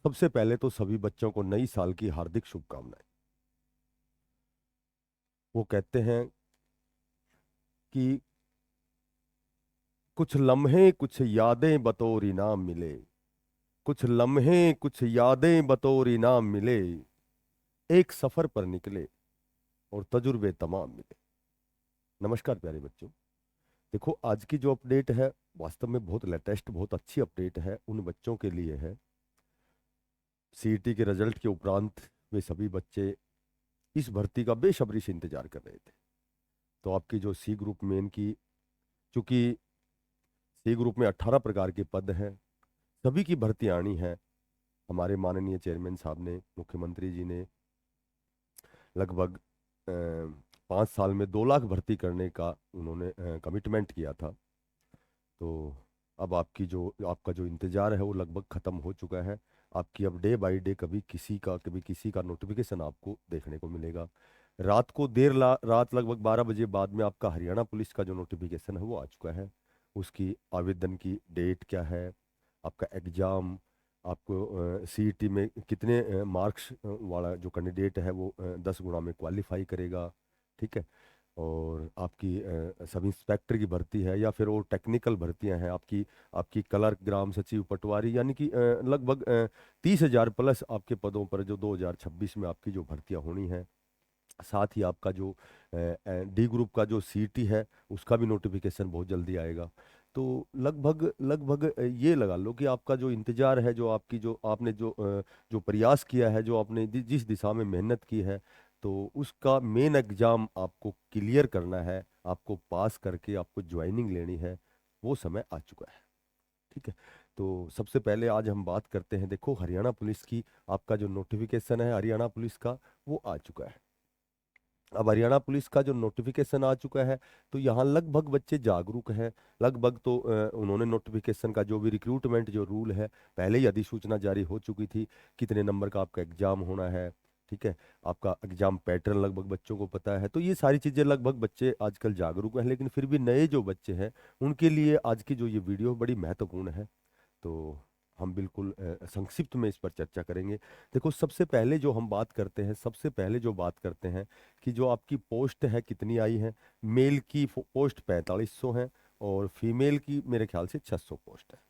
सबसे पहले तो सभी बच्चों को नई साल की हार्दिक शुभकामनाएं। वो कहते हैं कि कुछ लम्हे कुछ यादें बतौर इनाम मिले, कुछ लम्हे कुछ यादें बतौर इनाम मिले, एक सफर पर निकले और तजुर्बे तमाम मिले। नमस्कार प्यारे बच्चों। देखो, आज की जो अपडेट है वास्तव में बहुत लेटेस्ट, बहुत अच्छी अपडेट है। उन बच्चों के लिए है सीईटी के रिजल्ट के उपरांत वे सभी बच्चे इस भर्ती का बेसब्री से इंतजार कर रहे थे। तो आपकी जो सी ग्रुप मेन की, चूंकि सी ग्रुप में 18 प्रकार के पद हैं, सभी की भर्ती आनी है। हमारे माननीय चेयरमैन साहब ने, मुख्यमंत्री जी ने लगभग 5 साल में 2 लाख भर्ती करने का उन्होंने कमिटमेंट किया था। तो अब आपका जो इंतजार है वो लगभग खत्म हो चुका है। आपकी अब डे बाय डे कभी किसी का नोटिफिकेशन आपको देखने को मिलेगा। रात को रात लगभग 12 बजे बाद में आपका हरियाणा पुलिस का जो नोटिफिकेशन है वो आ चुका है। उसकी आवेदन की डेट क्या है, आपका एग्जाम, आपको सीईटी में कितने मार्क्स वाला जो कैंडिडेट है वो 10 गुना में क्वालिफाई करेगा। ठीक है। और आपकी सब इंस्पेक्टर की भर्ती है या फिर और टेक्निकल भर्तियां हैं आपकी, आपकी क्लर्क, ग्राम सचिव, पटवारी, यानी कि लगभग 30,000 प्लस आपके पदों पर जो 2026 में आपकी जो भर्तियां होनी है। साथ ही आपका जो डी ग्रुप का जो सीटी है उसका भी नोटिफिकेशन बहुत जल्दी आएगा। तो लगभग लगभग ये लगा लो कि आपका जो इंतजार है, जो आपकी जो आपने जो प्रयास किया है, जो आपने जिस दिशा में मेहनत की है, तो उसका मेन एग्जाम आपको क्लियर करना है, आपको पास करके आपको ज्वाइनिंग लेनी है, वो समय आ चुका है। ठीक है। तो सबसे पहले आज हम बात करते हैं, देखो हरियाणा पुलिस की, आपका जो नोटिफिकेशन है हरियाणा पुलिस का वो आ चुका है। अब हरियाणा पुलिस का जो नोटिफिकेशन आ चुका है तो यहाँ लगभग बच्चे जागरूक हैं। लगभग तो उन्होंने नोटिफिकेशन का जो भी रिक्रूटमेंट जो रूल है, पहले ही अधिसूचना जारी हो चुकी थी, कितने नंबर का आपका एग्जाम होना है। ठीक है। आपका एग्जाम पैटर्न लगभग बच्चों को पता है। तो ये सारी चीज़ें लगभग बच्चे आजकल जागरूक हैं, लेकिन फिर भी नए जो बच्चे हैं उनके लिए आज की जो ये वीडियो बड़ी महत्वपूर्ण है। तो हम बिल्कुल संक्षिप्त में इस पर चर्चा करेंगे। देखो, सबसे पहले जो बात करते हैं कि जो आपकी पोस्ट है कितनी आई है। मेल की पोस्ट 4500 है और फीमेल की मेरे ख्याल से 600 पोस्ट है।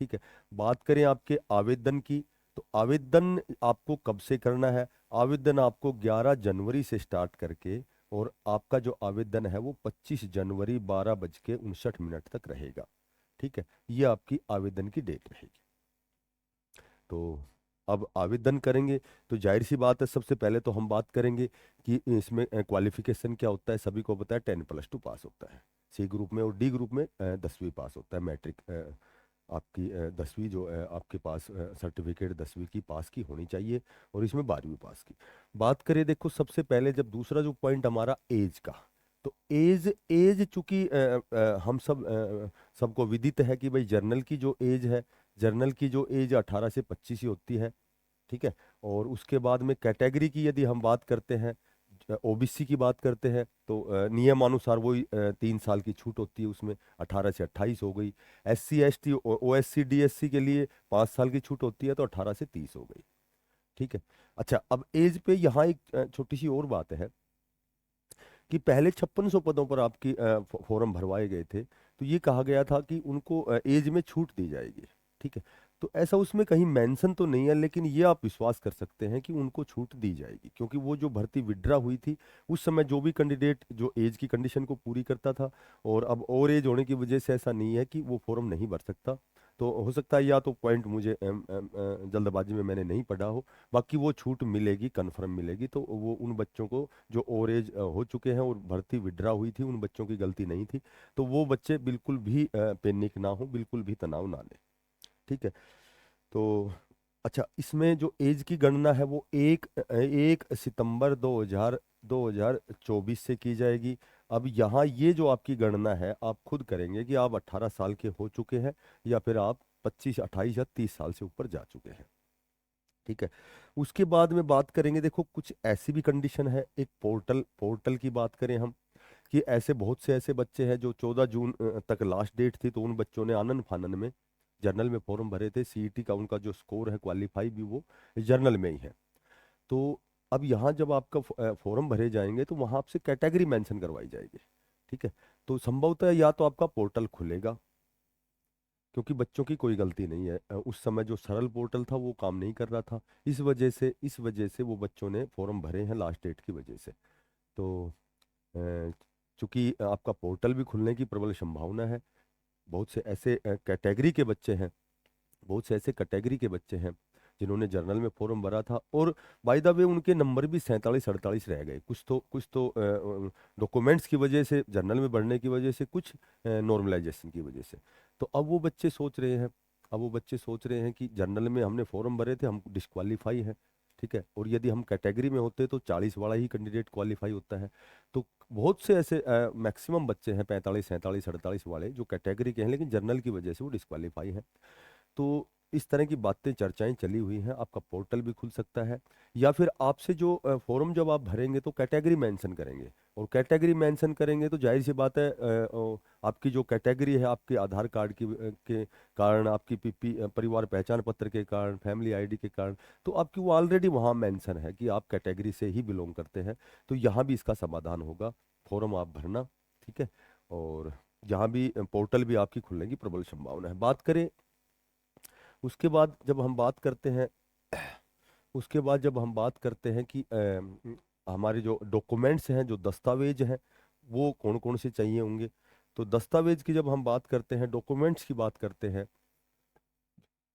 ठीक है। बात करें आपके आवेदन की, तो आवेदन आपको कब से करना है। आवेदन आपको 11 जनवरी से स्टार्ट करके और आपका जो आवेदन है वो 25 जनवरी 12:59 तक रहेगा। ठीक है। ये आपकी आवेदन की डेट रहेगी। तो अब आवेदन करेंगे तो जाहिर सी बात है, सबसे पहले तो हम बात करेंगे कि इसमें क्वालिफिकेशन क्या होता है। सभी को पता है 10+2 पास होता है सी ग्रुप में, और डी ग्रुप में 10वीं पास होता है। मैट्रिक आपकी 10वीं जो आपके पास सर्टिफिकेट 10वीं की पास की होनी चाहिए, और इसमें 12वीं पास की। बात करें, देखो सबसे पहले जब दूसरा जो पॉइंट हमारा एज का, तो एज एज चूंकि हम सबको विदित है कि भाई जर्नल की जो एज है, जर्नल की जो एज 18 से 25 ही होती है। ठीक है। और उसके बाद में कैटेगरी की यदि हम बात करते हैं, ओबीसी की बात करते हैं, तो नियमानुसार वही 3 साल की छूट होती है, उसमें 18 से 28 हो गई। SC ST OSC DSC के लिए 5 साल की छूट होती है, तो 18 से 30 हो गई। ठीक है। अच्छा, अब एज पे यहाँ एक छोटी सी और बात है कि पहले 5600 पदों पर आपकी फॉर्म भरवाए गए थे, तो ये कहा गया था कि उनको एज में छूट दी जाएगी। ठीक है। तो ऐसा उसमें कहीं मेंशन तो नहीं है, लेकिन ये आप विश्वास कर सकते हैं कि उनको छूट दी जाएगी, क्योंकि वो जो भर्ती विड्रा हुई थी उस समय जो भी कैंडिडेट जो एज की कंडीशन को पूरी करता था, और अब और एज होने की वजह से ऐसा नहीं है कि वो फॉर्म नहीं भर सकता। तो हो सकता है या तो पॉइंट मुझे जल्दबाजी में मैंने नहीं पढ़ा हो, बाकी वो छूट मिलेगी, कन्फर्म मिलेगी। तो वो उन बच्चों को जो ओवरेज हो चुके हैं और भर्ती विड्रा हुई थी, उन बच्चों की गलती नहीं थी। तो वो बच्चे बिल्कुल भी पैनिक ना हो, बिल्कुल भी तनाव ना लें। ठीक है। तो अच्छा, इसमें जो एज की गणना है वो 1 सितंबर 2024 से की जाएगी। अब यहाँ ये जो आपकी गणना है आप खुद करेंगे कि आप 18 साल के हो चुके हैं या फिर आप 25, 28 या 30 साल से ऊपर जा चुके हैं। ठीक है। उसके बाद में बात करेंगे, देखो कुछ ऐसी भी कंडीशन है, एक पोर्टल पोर्टल की बात करें हम, कि ऐसे बहुत से ऐसे बच्चे हैं जो 14 जून तक लास्ट डेट थी, तो उन बच्चों ने आनन फानन में जर्नल में फॉर्म भरे थे, सीईटी का उनका जो स्कोर है क्वालिफाई भी वो जर्नल में ही है। तो अब यहाँ जब आपका फॉर्म भरे जाएंगे तो वहाँ आपसे कैटेगरी मेंशन करवाई जाएगी। ठीक है, तो संभवतः या तो आपका पोर्टल खुलेगा, क्योंकि बच्चों की कोई गलती नहीं है, उस समय जो सरल पोर्टल था वो काम नहीं कर रहा था, इस वजह से वो बच्चों ने फॉर्म भरे हैं लास्ट डेट की वजह से। तो चूंकि आपका पोर्टल भी खुलने की प्रबल संभावना है, बहुत से ऐसे कैटेगरी के बच्चे हैं, बहुत से ऐसे कैटेगरी के बच्चे हैं जिन्होंने जर्नल में फॉर्म भरा था, और बाय द वे उनके नंबर भी 47 48 रह गए। कुछ तो डॉक्यूमेंट्स की वजह से, जर्नल में बढ़ने की वजह से, कुछ नॉर्मलाइजेशन की वजह से। तो अब वो बच्चे सोच रहे हैं कि जर्नल में हमने फॉर्म भरे थे, हम डिस्क्वालीफाई हैं। ठीक है, और यदि हम कैटेगरी में होते तो 40 वाला ही कैंडिडेट क्वालिफाई होता है। तो बहुत से ऐसे मैक्सिमम बच्चे हैं 45 47 48 वाले जो कैटेगरी के हैं, लेकिन जर्नल की वजह से वो डिस्क्वालीफाई हैं। तो इस तरह की बातें, चर्चाएं चली हुई हैं। आपका पोर्टल भी खुल सकता है, या फिर आपसे जो फॉर्म जब आप भरेंगे तो कैटेगरी मेंशन करेंगे, और कैटेगरी मेंशन करेंगे तो जाहिर सी बात है आपकी जो कैटेगरी है, आपके आधार कार्ड के कारण, आपकी पीपी परिवार पहचान पत्र के कारण, फैमिली आईडी के कारण, तो आपकी वो ऑलरेडी वहाँ मेंशन है कि आप कैटेगरी से ही बिलोंग करते हैं। तो यहाँ भी इसका समाधान होगा, फॉर्म आप भरना। ठीक है, और यहाँ भी पोर्टल भी आपकी खुलने की प्रबल संभावना है। बात करें उसके बाद जब हम बात करते हैं उसके बाद जब हम बात करते हैं कि हमारे जो डॉक्यूमेंट्स हैं, जो दस्तावेज हैं, वो कौन कौन से चाहिए होंगे। तो दस्तावेज की जब हम बात करते हैं, डॉक्यूमेंट्स की बात करते हैं,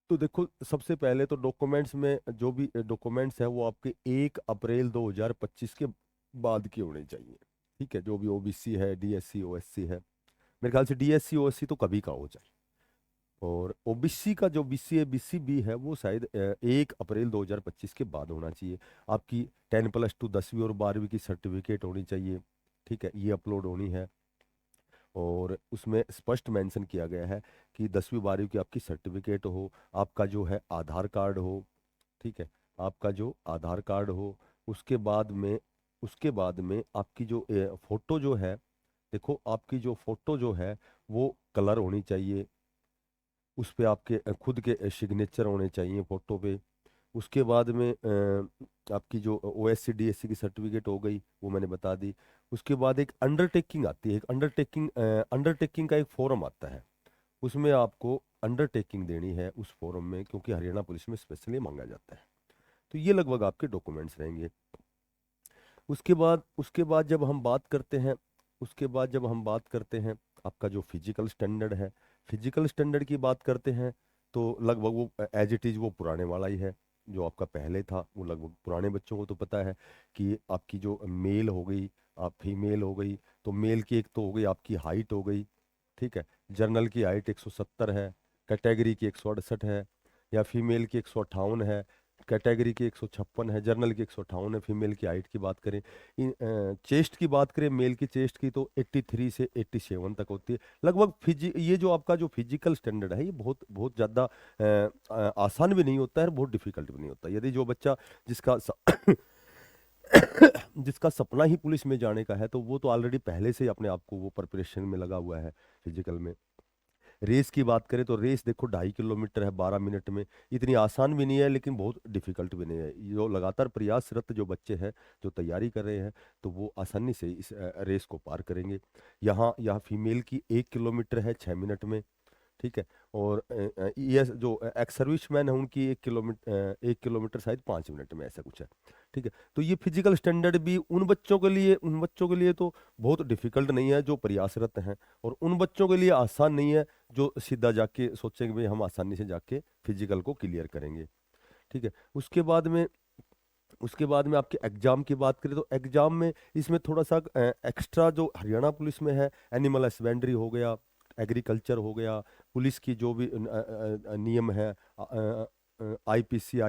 तो देखो सबसे पहले तो डॉक्यूमेंट्स में जो भी डॉक्यूमेंट्स है वो आपके 1 अप्रैल 2025 के बाद के होने चाहिए। ठीक है, जो भी ओबीसी है, डीएससी ओएससी है, मेरे ख्याल से डीएससी ओएससी तो कभी का हो जाए, और ओबीसी का जो बीसी है, बीसी बी है, वो शायद 1 अप्रैल 2025 के बाद होना चाहिए। आपकी 10+2 10वीं और 12वीं की सर्टिफिकेट होनी चाहिए। ठीक है, ये अपलोड होनी है, और उसमें स्पष्ट मेंशन किया गया है कि 10वीं 12वीं की आपकी सर्टिफिकेट हो, आपका जो है आधार कार्ड हो। ठीक है, आपका जो आधार कार्ड हो, उसके बाद में आपकी जो फोटो जो है, देखो आपकी जो फोटो जो है वो कलर होनी चाहिए, उस पे आपके खुद के सिग्नेचर होने चाहिए फोटो पे। उसके बाद में आपकी जो ओएससी डीएससी की सर्टिफिकेट हो गई, वो मैंने बता दी। उसके बाद एक अंडरटेकिंग आती है, एक अंडरटेकिंग का एक फॉर्म आता है, उसमें आपको अंडरटेकिंग देनी है उस फॉर्म में, क्योंकि हरियाणा पुलिस में स्पेशली मांगा जाता है। तो ये लगभग आपके डॉक्यूमेंट्स रहेंगे। उसके बाद जब हम बात करते हैं उसके बाद जब हम बात करते हैं आपका जो फिजिकल स्टैंडर्ड है, फिजिकल स्टैंडर्ड की बात करते हैं, तो लगभग वो एज इट इज़ वो पुराने वाला ही है जो आपका पहले था। वो लगभग पुराने बच्चों को तो पता है कि आपकी जो मेल हो गई, आप फीमेल हो गई, तो मेल की एक तो हो गई आपकी हाइट हो गई। ठीक है, जर्नल की हाइट 170 है, कैटेगरी की 168 है, या फीमेल की 158 है, कैटेगरी की 156 है, जर्नल की 158 है। फीमेल की हाइट की बात करें, चेस्ट की बात करें, मेल की चेस्ट की तो 83 से 87 तक होती है लगभग। ये जो आपका जो फिजिकल स्टैंडर्ड है, ये बहुत बहुत ज़्यादा आसान भी नहीं होता है, बहुत डिफिकल्ट भी नहीं होता। यदि जो बच्चा जिसका जिसका सपना ही पुलिस में जाने का है, तो वो तो ऑलरेडी पहले से ही अपने आप को वो प्रिपरेशन में लगा हुआ है फिजिकल में। रेस की बात करें तो रेस देखो 2.5 किलोमीटर है 12 मिनट में, इतनी आसान भी नहीं है लेकिन बहुत डिफिकल्ट भी नहीं है। जो लगातार प्रयासरत जो बच्चे हैं, जो तैयारी कर रहे हैं, तो वो आसानी से इस रेस को पार करेंगे। यहाँ यहाँ फीमेल की 1 किलोमीटर है 6 मिनट में। ठीक है, और ये जो एक्स सर्विसमैन है उनकी 1 किलोमीटर शायद 5 मिनट में, ऐसा कुछ है। ठीक है, तो ये फिजिकल स्टैंडर्ड भी उन बच्चों के लिए तो बहुत डिफिकल्ट नहीं है जो प्रयासरत हैं, और उन बच्चों के लिए आसान नहीं है जो सीधा जाके सोचेंगे भाई हम आसानी से जाके फिजिकल को क्लियर करेंगे। ठीक है, उसके बाद में आपके एग्जाम की बात करें तो एग्जाम में इसमें थोड़ा सा एक्स्ट्रा जो हरियाणा पुलिस में है, एनिमल हस्बेंड्री हो गया, एग्रीकल्चर हो गया, पुलिस की जो भी नियम है, आईपीसी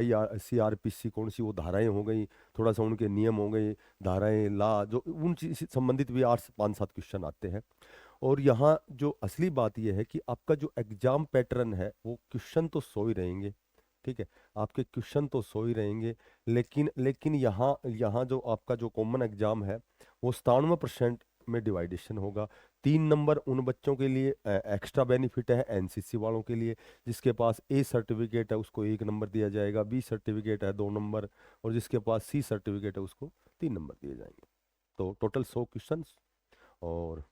सीआरपीसी कौन सी वो धाराएं हो गई, थोड़ा सा उनके नियम हो गए, धाराएं ला जो उन चीज से संबंधित भी 8 5 7 क्वेश्चन आते हैं। और यहाँ जो असली बात यह है कि आपका जो एग्जाम पैटर्न है वो क्वेश्चन तो 100 ही रहेंगे। ठीक है, आपके क्वेश्चन तो 100 ही रहेंगे, लेकिन लेकिन यहाँ यहाँ जो आपका जो कॉमन एग्जाम है वो 97% में डिवाइडेशन होगा। 3 नंबर उन बच्चों के लिए एक्स्ट्रा बेनिफिट है, एनसीसी वालों के लिए। जिसके पास ए सर्टिफिकेट है उसको 1 नंबर दिया जाएगा, बी सर्टिफिकेट है 2 नंबर, और जिसके पास सी सर्टिफिकेट है उसको 3 नंबर दिए जाएंगे। तो टोटल 100 क्वेश्चन, और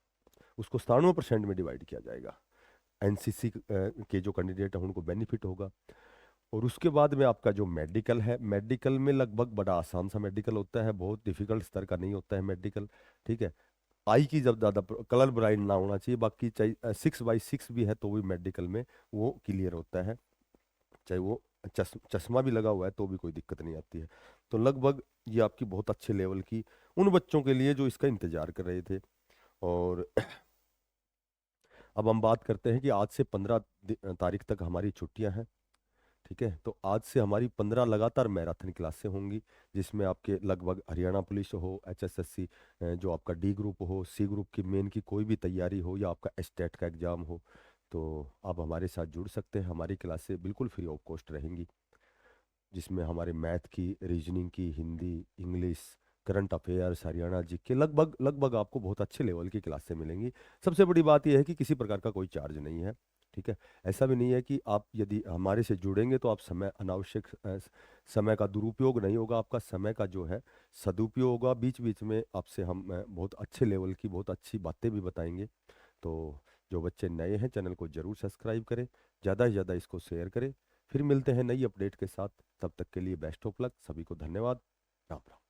उसको 97% में डिवाइड किया जाएगा। एनसीसी के जो कैंडिडेट हैं उनको बेनिफिट होगा। और उसके बाद में आपका जो मेडिकल है, मेडिकल में लगभग बड़ा आसान सा मेडिकल होता है, बहुत डिफिकल्ट स्तर का नहीं होता है मेडिकल। ठीक है, आई की जब ज़्यादा कलर ब्राइट ना होना चाहिए, बाकी चाहे 6/6 भी है तो भी मेडिकल में वो क्लियर होता है, चाहे वो चश्मा भी लगा हुआ है तो भी कोई दिक्कत नहीं आती है। तो लगभग ये आपकी बहुत अच्छे लेवल की उन बच्चों के लिए जो इसका इंतजार कर रहे थे। और अब हम बात करते हैं कि आज से 15 तारीख तक हमारी छुट्टियां हैं। ठीक है, तो आज से हमारी 15 लगातार मैराथन क्लासें होंगी, जिसमें आपके लगभग हरियाणा पुलिस हो, एचएसएससी जो आपका डी ग्रुप हो, सी ग्रुप की मेन की कोई भी तैयारी हो, या आपका स्टेट का एग्जाम हो, तो आप हमारे साथ जुड़ सकते हैं। हमारी क्लासें बिल्कुल फ्री ऑफ कॉस्ट रहेंगी, जिसमें हमारे मैथ की, रीजनिंग की, Hindi, English, current affairs, Haryana GK, लगभग लगभग आपको बहुत अच्छे लेवल की क्लासें मिलेंगी। सबसे बड़ी बात यह है कि किसी प्रकार का कोई चार्ज नहीं है। ठीक है, ऐसा भी नहीं है कि आप यदि हमारे से जुड़ेंगे तो आप समय अनावश्यक समय का दुरुपयोग नहीं होगा, आपका समय का जो है सदुपयोग होगा। बीच बीच में आपसे हम बहुत अच्छे लेवल की बहुत अच्छी बातें भी बताएंगे। तो जो बच्चे नए हैं चैनल को जरूर सब्सक्राइब करें, ज़्यादा से ज़्यादा इसको शेयर करें। फिर मिलते हैं नई अपडेट के साथ, तब तक के लिए बेस्ट ऑफ लक, सभी को धन्यवाद। राम राम।